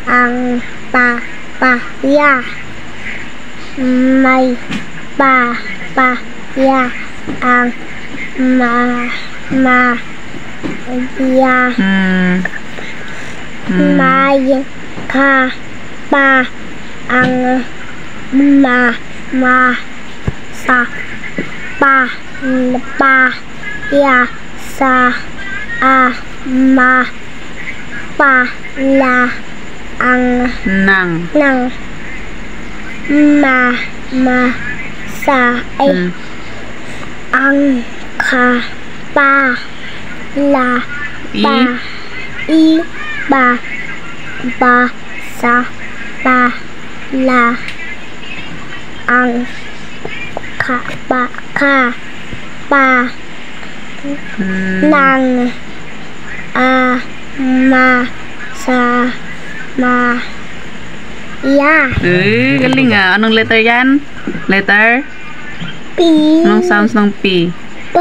ang papaya. May papaya ang ya. May kapa ang sa papaya sa pala ang Nang. sa ang kapala sa pala ang nang sa ya. Galing ah. Anong letter yan? Letter? P. Anong sounds ng P? P.